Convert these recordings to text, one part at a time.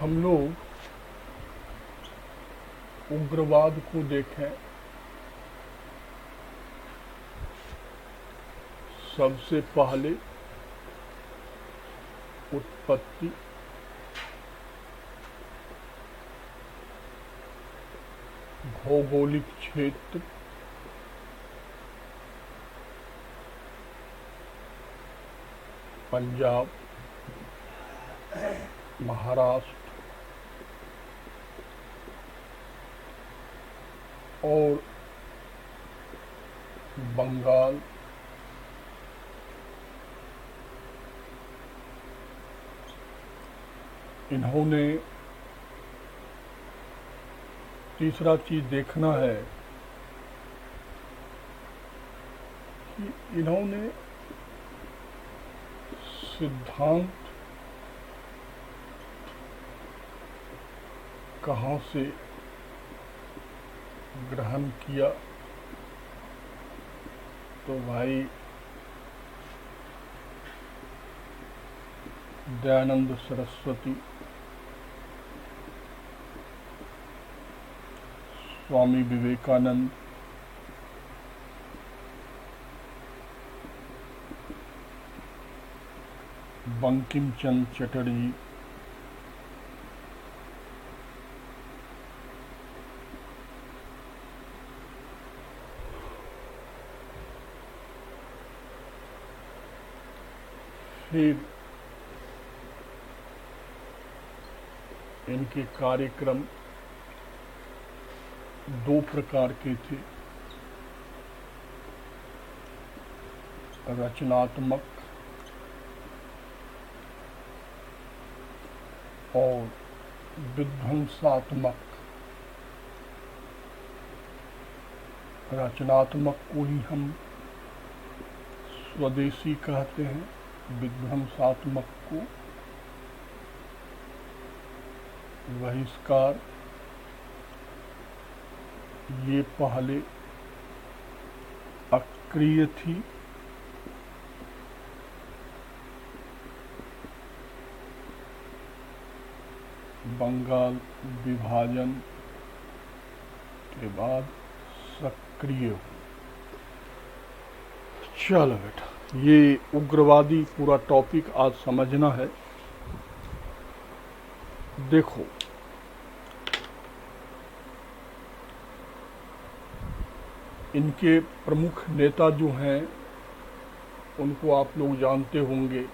हम लोग उग्रवाद को देखें, सबसे पहले उत्पत्ति भौगोलिक क्षेत्र, पंजाब, महाराष्ट्र और बंगाल, इन्होंने तीसरा चीज देखना है कि इन्होंने सिद्धांत कहाँ से ग्रहण किया। तो भाई दयानंद सरस्वती, स्वामी विवेकानंद, बंकिम चंद्र चटर्जी, फिर इनके कार्यक्रम दो प्रकार के थे, रचनात्मक और विध्वंसात्मक। रचनात्मक को ही हम स्वदेशी कहते हैं, विध्वंसात्मक को बहिष्कार। ये पहले अक्रिय थी, बंगाल विभाजन के बाद सक्रिय हुई। चलो बेटा, ये उग्रवादी पूरा टॉपिक आज समझना है। देखो, इनके प्रमुख नेता जो हैं उनको आप लोग जानते होंगे,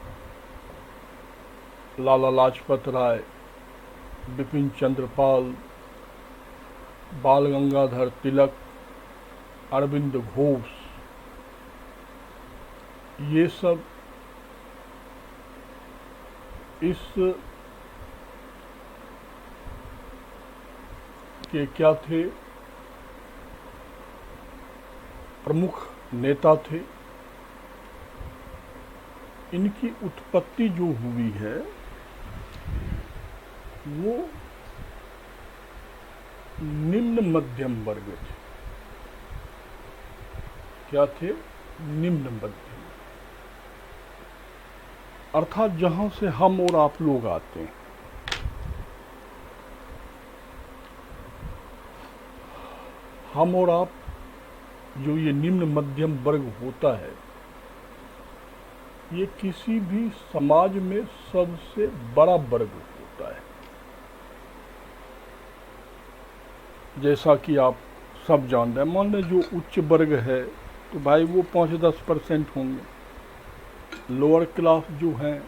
लाला लाजपत राय, बिपिन चंद्र पाल, बाल गंगाधर तिलक, अरविंद घोष। ये सब इस के क्या थे, प्रमुख नेता थे। इनकी उत्पत्ति जो हुई है वो निम्न मध्यम वर्ग थे। क्या थे? निम्न मध्यम, अर्थात जहां से हम और आप लोग आते हैं। हम और आप जो ये निम्न मध्यम वर्ग होता है, ये किसी भी समाज में सबसे बड़ा वर्ग होता है। जैसा कि आप सब जान रहे हैं, मान लें जो उच्च वर्ग है तो भाई वो 5-10% होंगे, लोअर क्लास जो हैं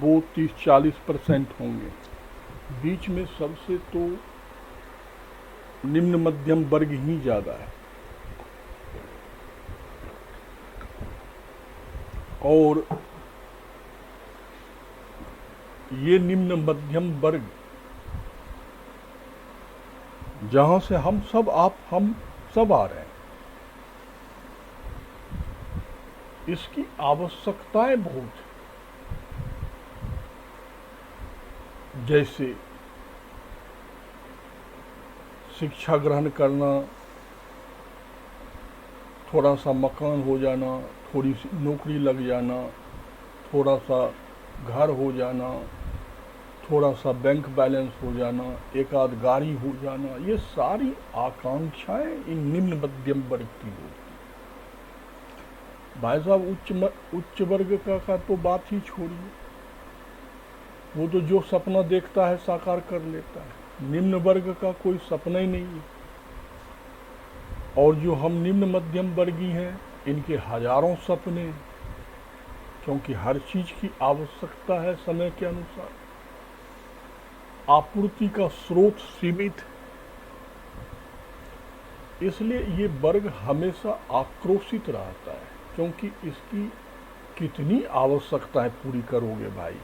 वो 30-40% होंगे, बीच में सबसे तो निम्न मध्यम वर्ग ही ज़्यादा है। और ये निम्न मध्यम वर्ग जहां से हम सब आ रहे हैं, इसकी आवश्यकताएं बहुत है। जैसे शिक्षा ग्रहण करना, थोड़ा सा मकान हो जाना, थोड़ी सी नौकरी लग जाना, थोड़ा सा घर हो जाना, थोड़ा सा बैंक बैलेंस हो जाना, एक आध गाड़ी हो जाना, ये सारी आकांक्षाएं इन निम्न मध्यम वर्ग की होती। भाई साहब उच्च वर्ग का तो बात ही छोड़िए, वो तो जो सपना देखता है साकार कर लेता है। निम्न वर्ग का कोई सपना ही नहीं है। और जो हम निम्न मध्यम वर्गीय हैं, इनके हजारों सपने हैं, क्योंकि हर चीज की आवश्यकता है समय के अनुसार, आपूर्ति का स्रोत सीमित है, इसलिए ये वर्ग हमेशा आक्रोशित रहता है, क्योंकि इसकी कितनी आवश्यकताएं पूरी करोगे भाई।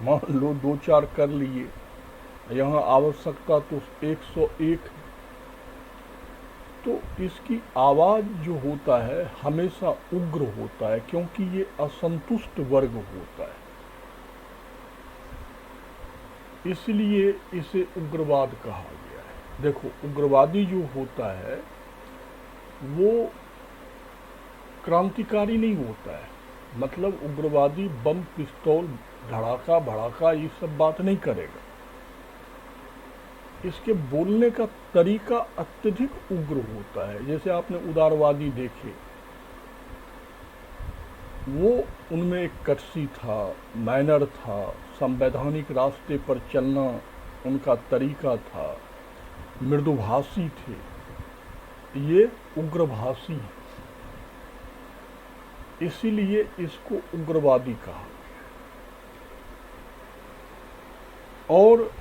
मान लो 2-4 कर लिए, यहाँ आवश्यकता तो 101 है, तो इसकी आवाज जो होता है हमेशा उग्र होता है, क्योंकि ये असंतुष्ट वर्ग होता है, इसलिए इसे उग्रवाद कहा गया है। देखो, उग्रवादी जो होता है वो क्रांतिकारी नहीं होता है, मतलब उग्रवादी बम पिस्तौल धड़ाका भड़ाका ये सब बात नहीं करेगा। इसके बोलने का तरीका अत्यधिक उग्र होता है। जैसे आपने उदारवादी देखे, वो उनमें एक कटसी था, मैनर था, संवैधानिक रास्ते पर चलना उनका तरीका था, मृदुभाषी थे। ये उग्रभाषी है, इसीलिए इसको उग्रवादी कहा गया। और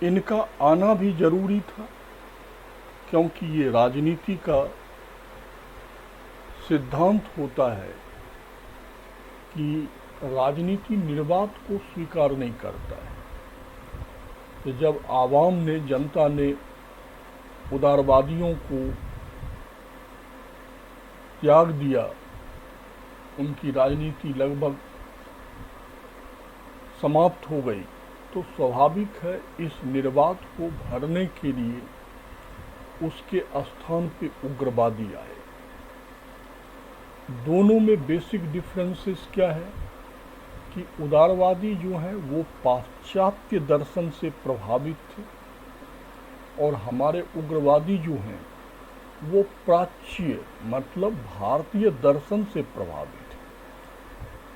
इनका आना भी जरूरी था, क्योंकि ये राजनीति का सिद्धांत होता है कि राजनीति निर्वात को स्वीकार नहीं करता है। तो जब आवाम ने, जनता ने उदारवादियों को त्याग दिया, उनकी राजनीति लगभग समाप्त हो गई, तो स्वाभाविक है इस निर्वात को भरने के लिए उसके स्थान पे उग्रवादी आए। दोनों में बेसिक डिफरेंसेस क्या है कि उदारवादी जो हैं वो पाश्चात्य दर्शन से प्रभावित थे, और हमारे उग्रवादी जो हैं वो प्राच्य मतलब भारतीय दर्शन से प्रभावित है।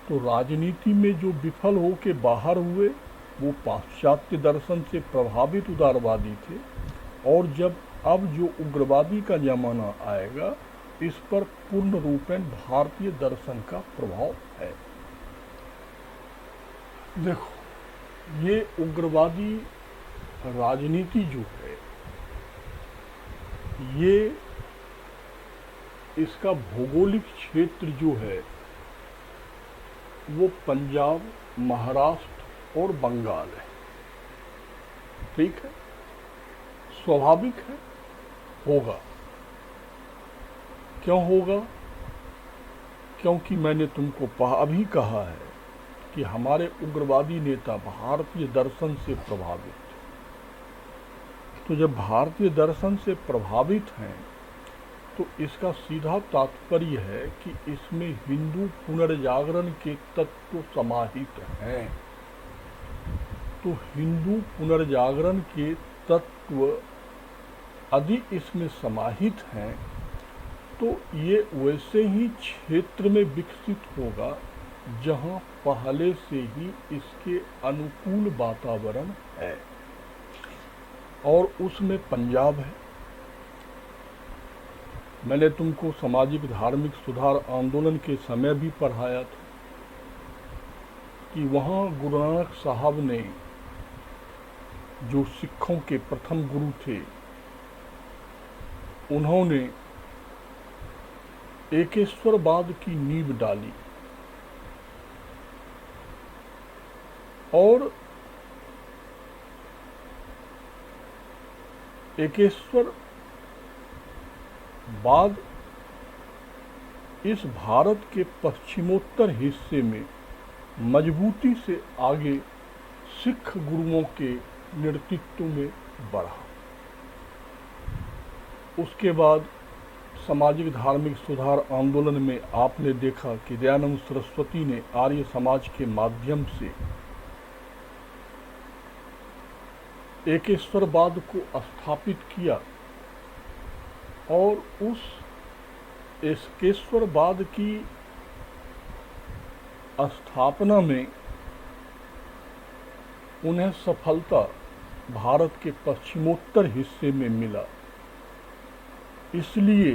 तो राजनीति में जो विफल होके बाहर हुए वो पाश्चात्य दर्शन से प्रभावित उदारवादी थे, और जब अब जो उग्रवादी का जमाना आएगा इस पर पूर्ण रूपेण भारतीय दर्शन का प्रभाव है। देखो, ये उग्रवादी राजनीति जो है, ये इसका भौगोलिक क्षेत्र जो है वो पंजाब, महाराष्ट्र और बंगाल है। ठीक है, स्वाभाविक है, होगा। क्यों होगा? क्योंकि मैंने तुमको अभी कहा है कि हमारे उग्रवादी नेता भारतीय दर्शन से प्रभावित थे। तो जब भारतीय दर्शन से प्रभावित हैं तो इसका सीधा तात्पर्य है कि इसमें हिंदू पुनर्जागरण के तत्व समाहित हैं। तो हिंदू पुनर्जागरण के तत्व यदि इसमें समाहित हैं तो ये वैसे ही क्षेत्र में विकसित होगा जहां पहले से ही इसके अनुकूल वातावरण है, और उसमें पंजाब है। मैंने तुमको सामाजिक धार्मिक सुधार आंदोलन के समय भी पढ़ाया था कि वहाँ गुरु नानक साहब ने, जो सिखों के प्रथम गुरु थे, उन्होंने एकेश्वरवाद की नींव डाली, और एकेश्वरवाद इस भारत के पश्चिमोत्तर हिस्से में मजबूती से आगे सिख गुरुओं के नेतृत्व में बढ़ा। उसके बाद सामाजिक धार्मिक सुधार आंदोलन में आपने देखा कि दयानंद सरस्वती ने आर्य समाज के माध्यम से एकेश्वरवाद को स्थापित किया और उस एकेश्वरवाद की स्थापना में उन्हें सफलता भारत के पश्चिमोत्तर हिस्से में मिला। इसलिए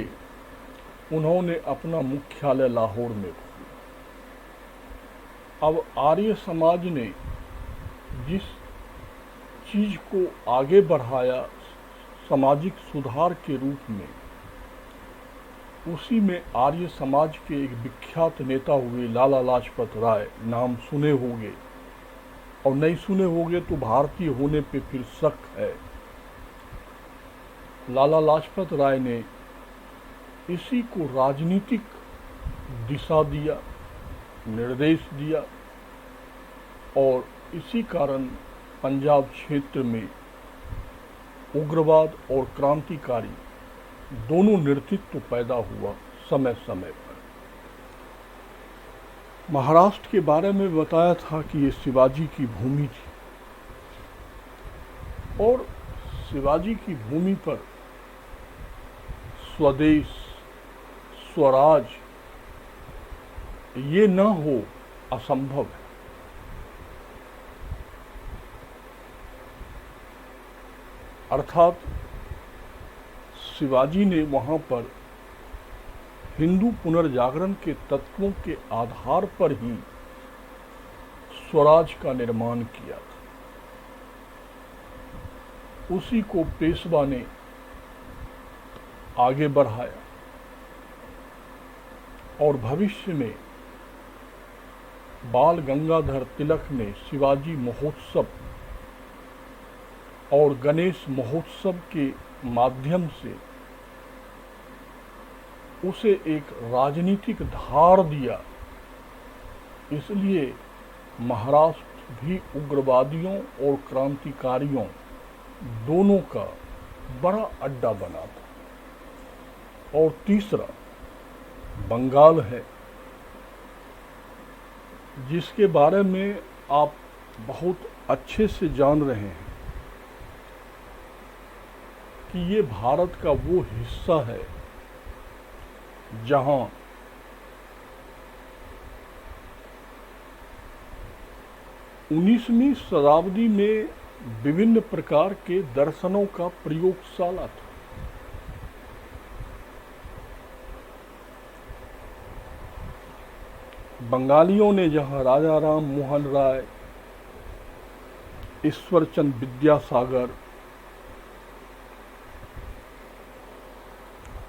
उन्होंने अपना मुख्यालय लाहौर में खोला। अब आर्य समाज ने जिस चीज को आगे बढ़ाया सामाजिक सुधार के रूप में, उसी में आर्य समाज के एक विख्यात नेता हुए लाला लाजपत राय। नाम सुने होंगे और नहीं सुने होंगे तो भारतीय होने पे फिर शक है। लाला लाजपत राय ने इसी को राजनीतिक दिशा दिया, निर्देश दिया और इसी कारण पंजाब क्षेत्र में उग्रवाद और क्रांतिकारी दोनों नेतृत्व पैदा हुआ समय समय पर। महाराष्ट्र के बारे में बताया था कि ये शिवाजी की भूमि थी और शिवाजी की भूमि पर स्वदेश स्वराज ये न हो असंभव है। अर्थात शिवाजी ने वहां पर हिंदू पुनर्जागरण के तत्वों के आधार पर ही स्वराज का निर्माण किया था। उसी को पेशवा ने आगे बढ़ाया और भविष्य में बाल गंगाधर तिलक ने शिवाजी महोत्सव और गणेश महोत्सव के माध्यम से उसे एक राजनीतिक धार दिया। इसलिए महाराष्ट्र भी उग्रवादियों और क्रांतिकारियों दोनों का बड़ा अड्डा बना था। और तीसरा बंगाल है, जिसके बारे में आप बहुत अच्छे से जान रहे हैं कि ये भारत का वो हिस्सा है जहां उन्नीसवीं शताब्दी में विभिन्न प्रकार के दर्शनों का प्रयोगशाला था। बंगालियों ने जहां राजा राम मोहन राय, ईश्वरचंद विद्यासागर,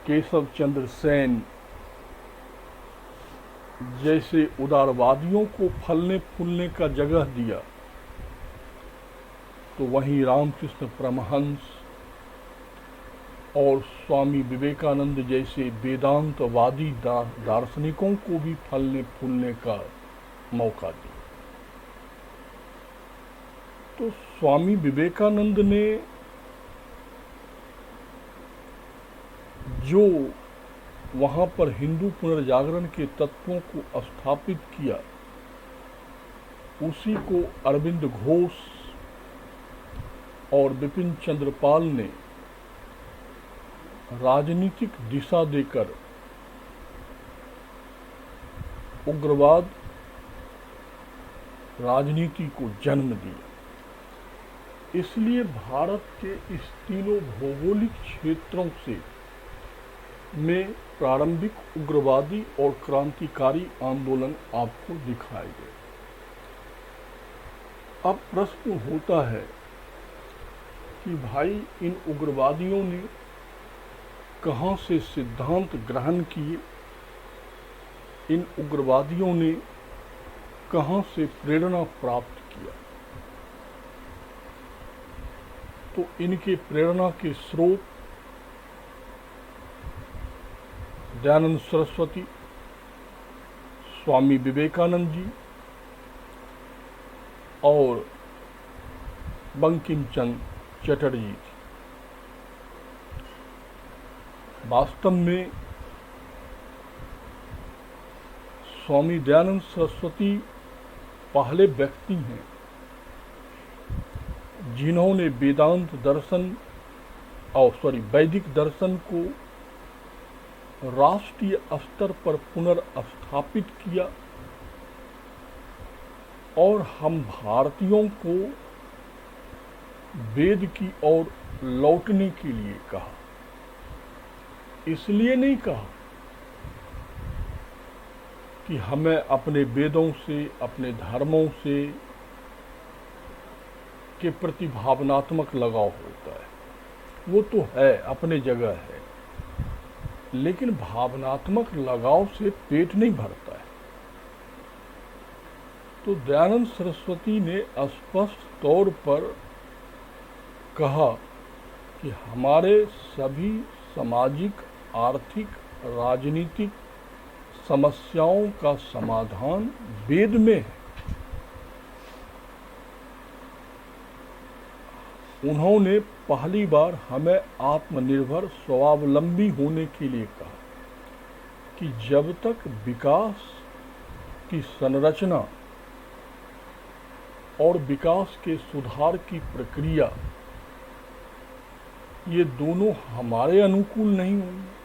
केशव चंद्र सेन जैसे उदारवादियों को फलने फूलने का जगह दिया, तो वहीं रामकृष्ण परमहंस और स्वामी विवेकानंद जैसे वेदांतवादी दार्शनिकों को भी फलने फूलने का मौका दिया। तो स्वामी विवेकानंद ने जो वहां पर हिंदू पुनर्जागरण के तत्वों को स्थापित किया, उसी को अरविंद घोष और बिपिन चंद्र पाल ने राजनीतिक दिशा देकर उग्रवाद राजनीति को जन्म दिया। इसलिए भारत के इस तीनों भौगोलिक क्षेत्रों से में प्रारंभिक उग्रवादी और क्रांतिकारी आंदोलन आपको दिखाए गए। अब प्रश्न होता है कि भाई इन उग्रवादियों ने कहां से सिद्धांत ग्रहण किए, इन उग्रवादियों ने कहां से प्रेरणा प्राप्त किया। तो इनके प्रेरणा के स्रोत दयानंद सरस्वती, स्वामी विवेकानंद जी और बंकिम चंद्र चटर्जी थी। वास्तव में स्वामी दयानंद सरस्वती पहले व्यक्ति हैं जिन्होंने वेदांत दर्शन वैदिक दर्शन को राष्ट्रीय स्तर पर पुनर्स्थापित किया और हम भारतीयों को वेद की ओर लौटने के लिए कहा। इसलिए नहीं कहा कि हमें अपने वेदों से, अपने धर्मों से के प्रति भावनात्मक लगाव होता है, वो तो है, अपने जगह है, लेकिन भावनात्मक लगाव से पेट नहीं भरता है। तो दयानंद सरस्वती ने स्पष्ट तौर पर कहा कि हमारे सभी सामाजिक, आर्थिक, राजनीतिक समस्याओं का समाधान वेद में है। उन्होंने पहली बार हमें आत्मनिर्भर, स्वावलंबी होने के लिए कहा कि जब तक विकास की संरचना और विकास के सुधार की प्रक्रिया ये दोनों हमारे अनुकूल नहीं होंगे,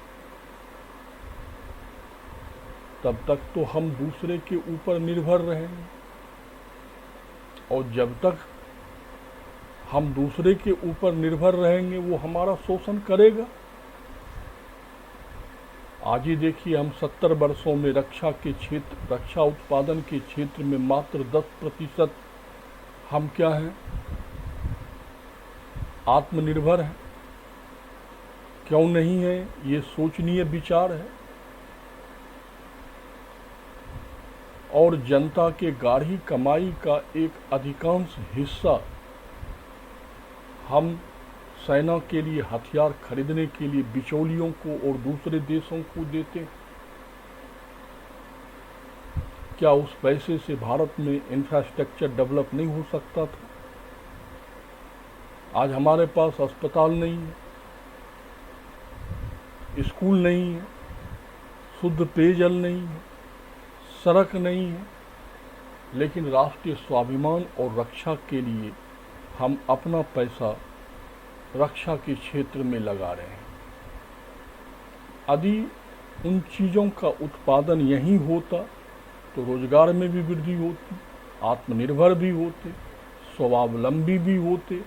तब तक तो हम दूसरे के ऊपर निर्भर रहेंगे, और जब तक हम दूसरे के ऊपर निर्भर रहेंगे वो हमारा शोषण करेगा। आज ही देखिए, हम 70 वर्षों में रक्षा उत्पादन के क्षेत्र में मात्र 10% हम क्या हैं, आत्मनिर्भर हैं। क्यों नहीं है, ये सोचनीय विचार है। और जनता के गाढ़ी कमाई का एक अधिकांश हिस्सा हम सेना के लिए हथियार खरीदने के लिए बिचौलियों को और दूसरे देशों को देते हैं। क्या उस पैसे से भारत में इंफ्रास्ट्रक्चर डेवलप नहीं हो सकता था? आज हमारे पास अस्पताल नहीं है, स्कूल नहीं है, शुद्ध पेयजल नहीं है, सड़क नहीं है, लेकिन राष्ट्रीय स्वाभिमान और रक्षा के लिए हम अपना पैसा रक्षा के क्षेत्र में लगा रहे हैं। यदि उन चीज़ों का उत्पादन यहीं होता तो रोजगार में भी वृद्धि होती, आत्मनिर्भर भी होते, स्वावलंबी भी होते,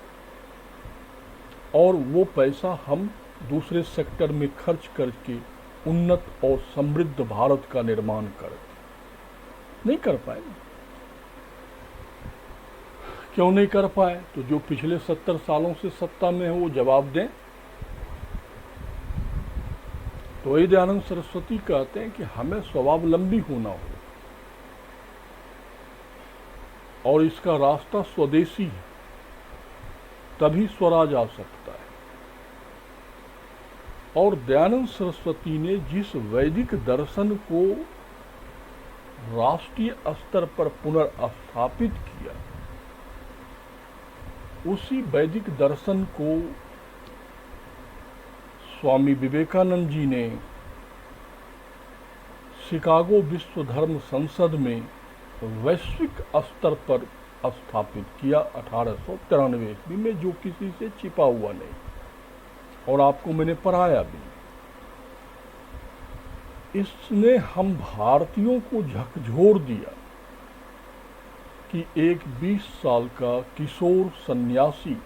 और वो पैसा हम दूसरे सेक्टर में खर्च करके उन्नत और समृद्ध भारत का निर्माण करते। नहीं कर पाए। क्यों नहीं कर पाए? तो जो पिछले 70 सालों से सत्ता में है वो जवाब दें। तो वही दयानंद सरस्वती कहते हैं कि हमें स्वावलंबी होना हो, और इसका रास्ता स्वदेशी है, तभी स्वराज आ सकता है। और दयानंद सरस्वती ने जिस वैदिक दर्शन को राष्ट्रीय स्तर पर पुनर्स्थापित किया, उसी वैदिक दर्शन को स्वामी विवेकानंद जी ने शिकागो विश्व धर्म संसद में वैश्विक स्तर पर स्थापित किया 1893 ईस्वी में, जो किसी से छिपा हुआ नहीं, और आपको मैंने पढ़ाया भी। इसने हम भारतीयों को झकझोर दिया कि एक 20 साल का किशोर सन्यासी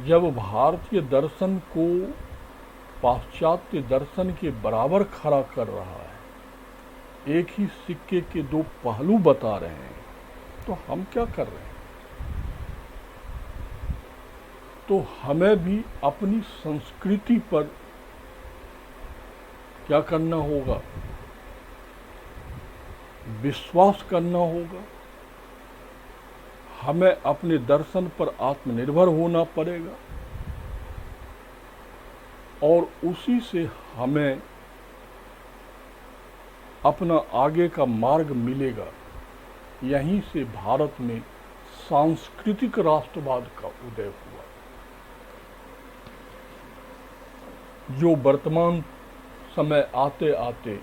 जब भारतीय दर्शन को पाश्चात्य दर्शन के बराबर खड़ा कर रहा है, एक ही सिक्के के दो पहलू बता रहे हैं, तो हम क्या कर रहे हैं? तो हमें भी अपनी संस्कृति पर क्या करना होगा? विश्वास करना होगा। हमें अपने दर्शन पर आत्मनिर्भर होना पड़ेगा, और उसी से हमें अपना आगे का मार्ग मिलेगा। यहीं से भारत में सांस्कृतिक राष्ट्रवाद का उदय हुआ, जो वर्तमान समय आते आते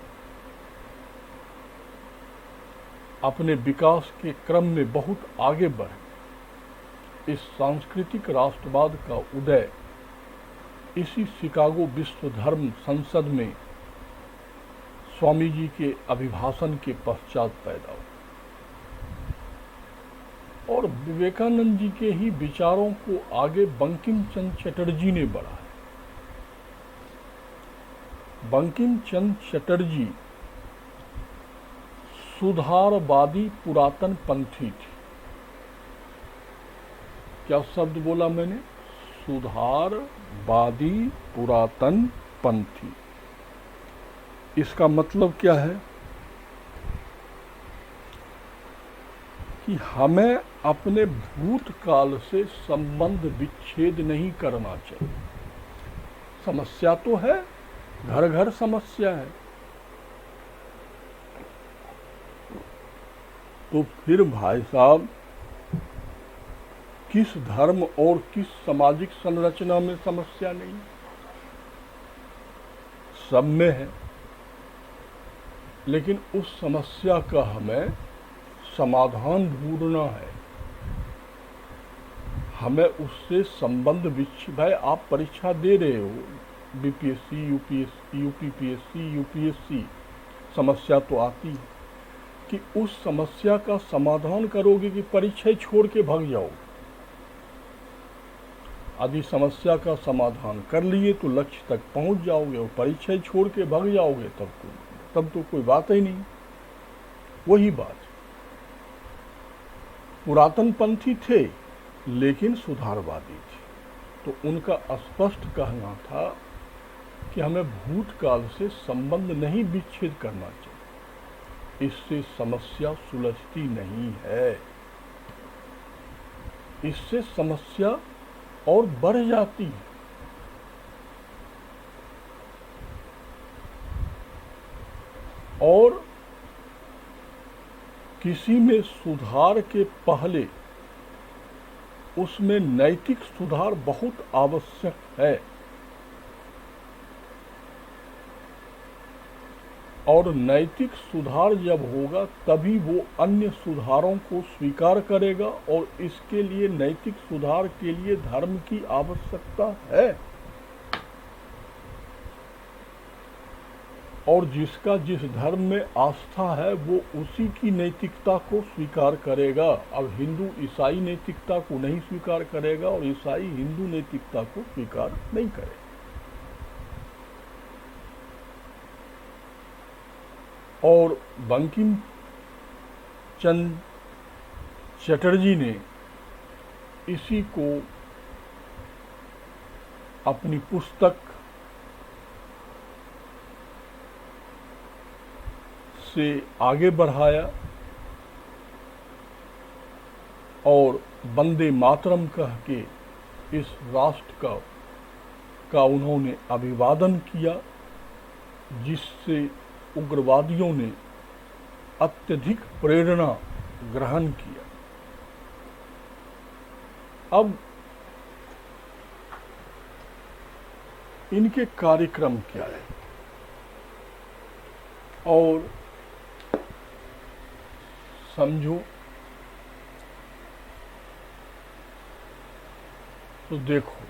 अपने विकास के क्रम में बहुत आगे बढ़े। इस सांस्कृतिक राष्ट्रवाद का उदय इसी शिकागो विश्व धर्म संसद में स्वामी जी के अभिभाषण के पश्चात पैदा हुआ और विवेकानंद जी के ही विचारों को आगे बंकिम चंद्र चटर्जी ने बढ़ाया। बंकिम चंद्र चटर्जी सुधारवादी पुरातन पंथी थे। क्या शब्द बोला मैंने? सुधारवादी पुरातन पंथी। इसका मतलब क्या है कि हमें अपने भूतकाल से संबंध विच्छेद नहीं करना चाहिए। समस्या तो है, घर घर समस्या है, तो फिर भाई साहब किस धर्म और किस सामाजिक संरचना में समस्या नहीं? सब में है, लेकिन उस समस्या का हमें समाधान ढूंढना है। हमें उससे संबंध भाई आप परीक्षा दे रहे हो, बीपीएससी, यूपीपीएससी, यूपीएससी, समस्या तो आती है कि उस समस्या का समाधान करोगे कि परीक्षा छोड़ के भाग जाओगे। यदि समस्या का समाधान कर लिए तो लक्ष्य तक पहुंच जाओगे, और परीक्षा छोड़ के भाग जाओगे तब तो कोई बात ही नहीं। वही बात, पुरातन पंथी थे लेकिन सुधारवादी थे, तो उनका स्पष्ट कहना था कि हमें भूतकाल से संबंध नहीं विच्छेद करना चाहिए, इससे समस्या सुलझती नहीं है, इससे समस्या और बढ़ जाती है। और किसी में सुधार के पहले उसमें नैतिक सुधार बहुत आवश्यक है, और नैतिक सुधार जब होगा तभी वो अन्य सुधारों को स्वीकार करेगा, और इसके लिए नैतिक सुधार के लिए धर्म की आवश्यकता है। और जिसका जिस धर्म में आस्था है वो उसी की नैतिकता को स्वीकार करेगा। अब हिंदू ईसाई नैतिकता को नहीं स्वीकार करेगा और ईसाई हिंदू नैतिकता को स्वीकार नहीं करेगा। और बंकिम चंद्र चटर्जी ने इसी को अपनी पुस्तक से आगे बढ़ाया और वंदे मातरम कह के इस राष्ट्र का उन्होंने अभिवादन किया, जिससे उग्रवादियों ने अत्यधिक प्रेरणा ग्रहण किया। अब इनके कार्यक्रम क्या है और समझो तो देखो,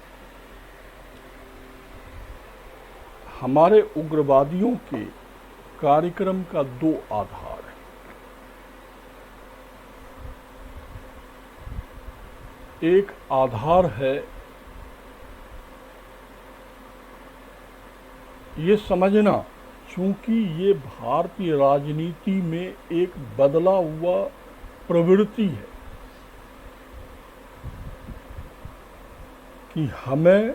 हमारे उग्रवादियों के कार्यक्रम का दो आधार है। एक आधार है ये समझना, चूंकि ये भारतीय राजनीति में एक बदला हुआ प्रवृत्ति है कि हमें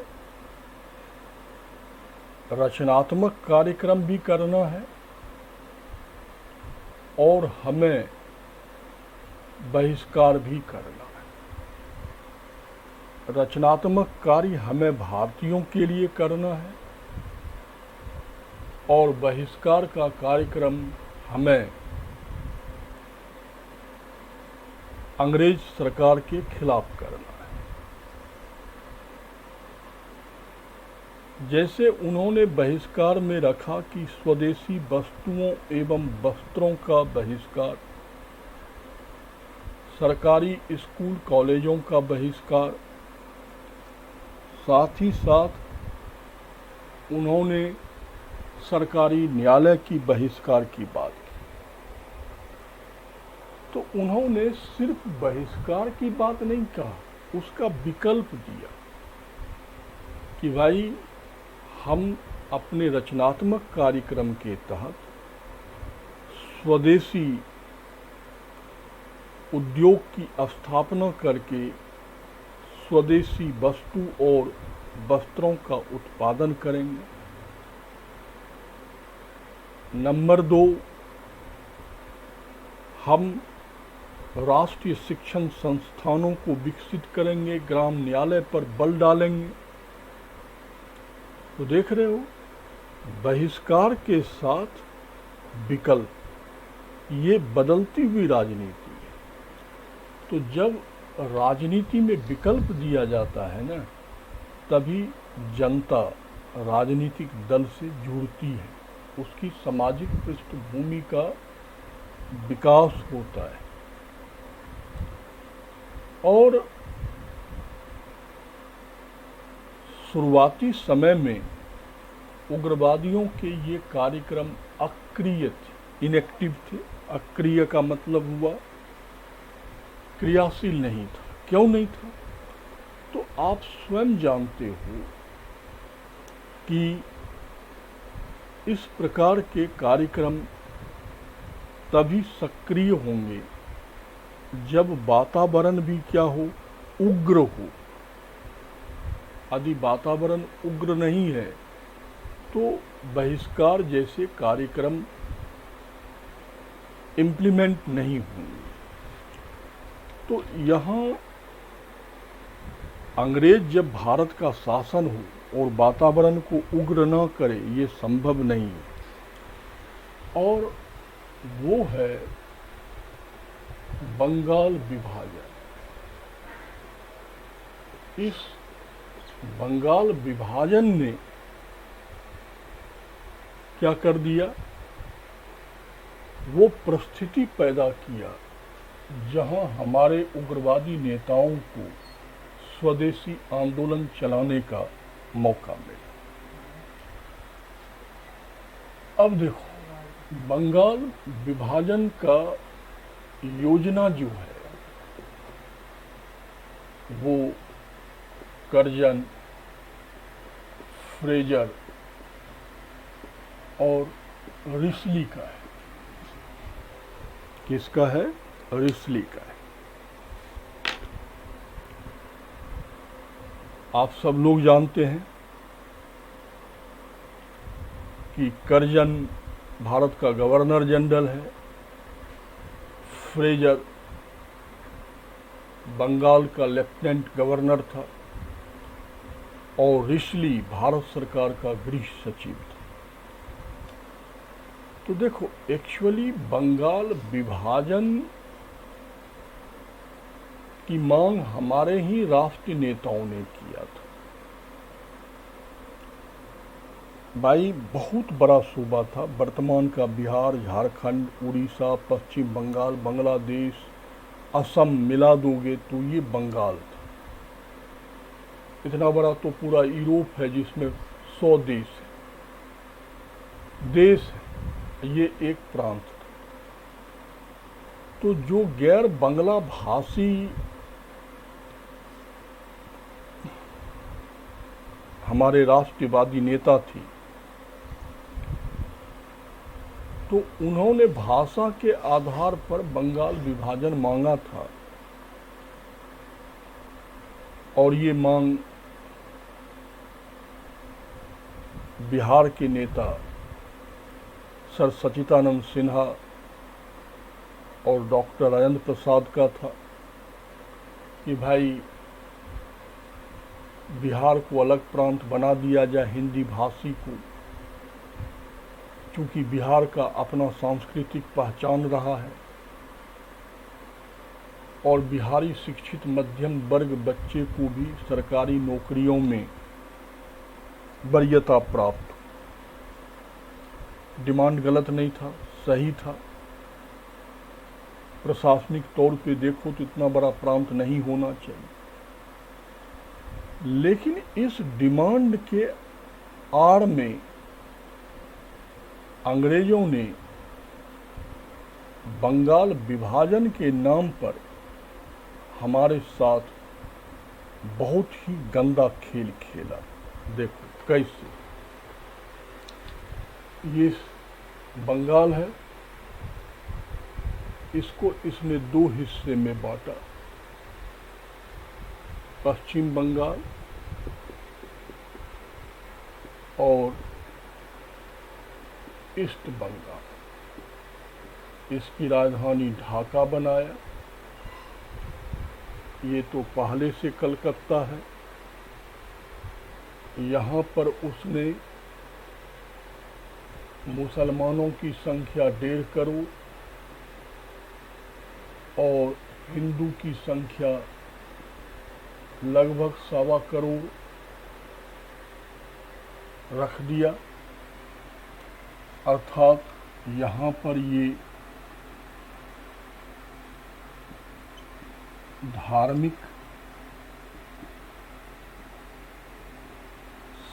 रचनात्मक कार्यक्रम भी करना है और हमें बहिष्कार भी करना है। रचनात्मक कार्य हमें भारतीयों के लिए करना है और बहिष्कार का कार्यक्रम हमें अंग्रेज सरकार के खिलाफ करना है। जैसे उन्होंने बहिष्कार में रखा कि स्वदेशी वस्तुओं एवं वस्त्रों का बहिष्कार, सरकारी स्कूल कॉलेजों का बहिष्कार, साथ ही साथ उन्होंने सरकारी न्यायालय की बहिष्कार की बात की। तो उन्होंने सिर्फ बहिष्कार की बात नहीं कहा, उसका विकल्प दिया कि भाई हम अपने रचनात्मक कार्यक्रम के तहत स्वदेशी उद्योग की स्थापना करके स्वदेशी वस्तु और वस्त्रों का उत्पादन करेंगे। नंबर 2, हम राष्ट्रीय शिक्षण संस्थानों को विकसित करेंगे, ग्राम न्यायालय पर बल डालेंगे। तो देख रहे हो, बहिष्कार के साथ विकल्प, ये बदलती हुई राजनीति है। तो जब राजनीति में विकल्प दिया जाता है ना, तभी जनता राजनीतिक दल से जुड़ती है, उसकी सामाजिक पृष्ठभूमि का विकास होता है। और शुरुआती समय में उग्रवादियों के ये कार्यक्रम अक्रिय थे, इनएक्टिव थे। अक्रिय का मतलब हुआ क्रियाशील नहीं था। क्यों नहीं था? तो आप स्वयं जानते हो कि इस प्रकार के कार्यक्रम तभी सक्रिय होंगे जब वातावरण भी क्या हो, उग्र हो। यदि वातावरण उग्र नहीं है तो बहिष्कार जैसे कार्यक्रम इम्प्लीमेंट नहीं होंगे। तो यहाँ अंग्रेज जब भारत का शासन हो और वातावरण को उग्र न करे, ये संभव नहीं है। और वो है बंगाल विभाजन। इस बंगाल विभाजन ने क्या कर दिया, वो परिस्थिति पैदा किया जहां हमारे उग्रवादी नेताओं को स्वदेशी आंदोलन चलाने का मौका मिला। अब देखो, बंगाल विभाजन का योजना जो है वो कर्जन, फ्रेजर और रिस्ली का है। किसका है? रिस्ली का है। आप सब लोग जानते हैं कि कर्जन भारत का गवर्नर जनरल है, फ्रेजर बंगाल का लेफ्टिनेंट गवर्नर था और रिस्ली भारत सरकार का गृह सचिव था। तो देखो, एक्चुअली बंगाल विभाजन की मांग हमारे ही राष्ट्रीय नेताओं ने किया था। भाई, बहुत बड़ा सूबा था, वर्तमान का बिहार, झारखंड, उड़ीसा, पश्चिम बंगाल, बांग्लादेश, असम मिला दोगे तो ये बंगाल था। इतना बड़ा तो पूरा यूरोप है जिसमें 100 देश है, ये एक प्रांत था। तो जो गैर बंगला भाषी हमारे राष्ट्रवादी नेता थे, तो उन्होंने भाषा के आधार पर बंगाल विभाजन मांगा था। और ये मांग बिहार के नेता सर सच्चिदानंद सिन्हा और डॉक्टर राजेंद्र प्रसाद का था कि भाई बिहार को अलग प्रांत बना दिया जाए, हिंदी भाषी को, क्योंकि बिहार का अपना सांस्कृतिक पहचान रहा है और बिहारी शिक्षित मध्यम वर्ग बच्चे को भी सरकारी नौकरियों में वरीयता प्राप्त। डिमांड गलत नहीं था, सही था। प्रशासनिक तौर पे देखो तो इतना बड़ा प्रांत नहीं होना चाहिए, लेकिन इस डिमांड के आड़ में अंग्रेजों ने बंगाल विभाजन के नाम पर हमारे साथ बहुत ही गंदा खेल खेला। देखो कैसे, ये बंगाल है, इसको इसने दो हिस्से में बांटा, पश्चिम बंगाल और ईस्ट बंगाल। इसकी राजधानी ढाका बनाया। ये तो पहले से कलकत्ता है। यहाँ पर उसने मुसलमानों की संख्या 1.5 करोड़ और हिंदू की संख्या लगभग 1.25 करोड़ रख दिया। अर्थात यहाँ पर ये धार्मिक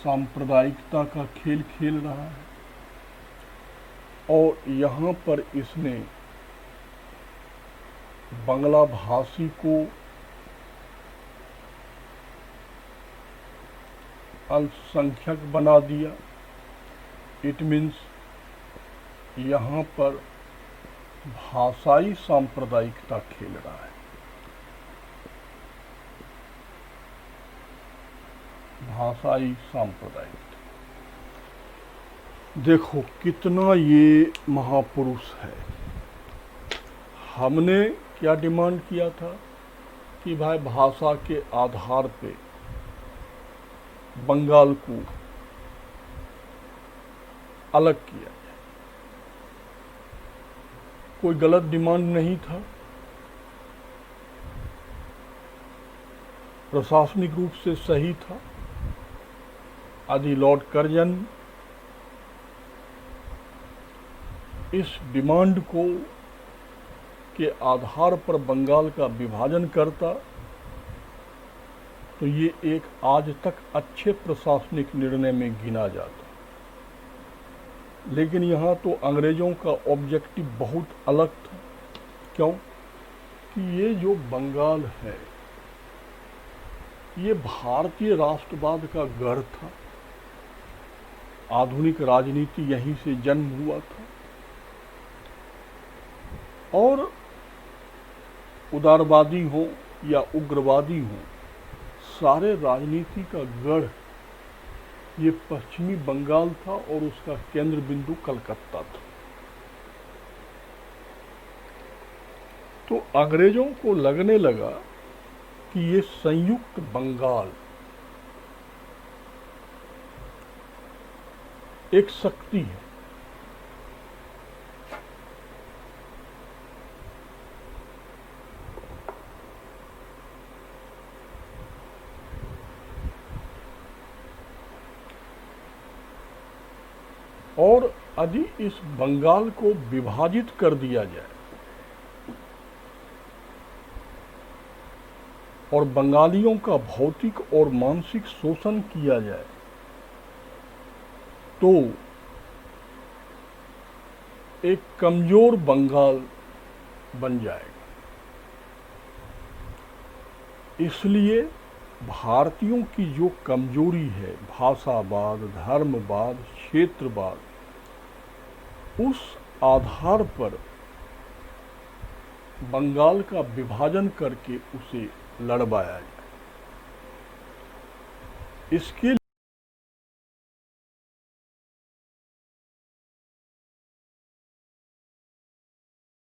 सांप्रदायिकता का खेल खेल रहा है और यहाँ पर इसने बांग्ला भाषी को अल्पसंख्यक बना दिया। इट मीन्स यहाँ पर भाषाई सांप्रदायिकता खेल रहा है। भाषाई सांप्रदायिकता। देखो कितना ये महापुरुष है। हमने क्या डिमांड किया था कि भाई भाषा के आधार पे बंगाल को अलग किया जाए। कोई गलत डिमांड नहीं था। प्रशासनिक रूप से सही था। आदि लॉर्ड कर्जन इस डिमांड को के आधार पर बंगाल का विभाजन करता तो ये एक आज तक अच्छे प्रशासनिक निर्णय में गिना जाता। लेकिन यहाँ तो अंग्रेजों का ऑब्जेक्टिव बहुत अलग था। क्यों कि ये जो बंगाल है ये भारतीय राष्ट्रवाद का गढ़ था। आधुनिक राजनीति यहीं से जन्म हुआ था और उदारवादी हो या उग्रवादी हो, सारे राजनीति का गढ़ ये पश्चिमी बंगाल था और उसका केंद्र बिंदु कलकत्ता था। तो अंग्रेजों को लगने लगा कि ये संयुक्त बंगाल एक शक्ति है। और यदि इस बंगाल को विभाजित कर दिया जाए और बंगालियों का भौतिक और मानसिक शोषण किया जाए तो एक कमजोर बंगाल बन जाएगा। इसलिए भारतीयों की जो कमजोरी है, भाषावाद, धर्मवाद, क्षेत्रवाद, उस आधार पर बंगाल का विभाजन करके उसे लड़वाया जाए। इसके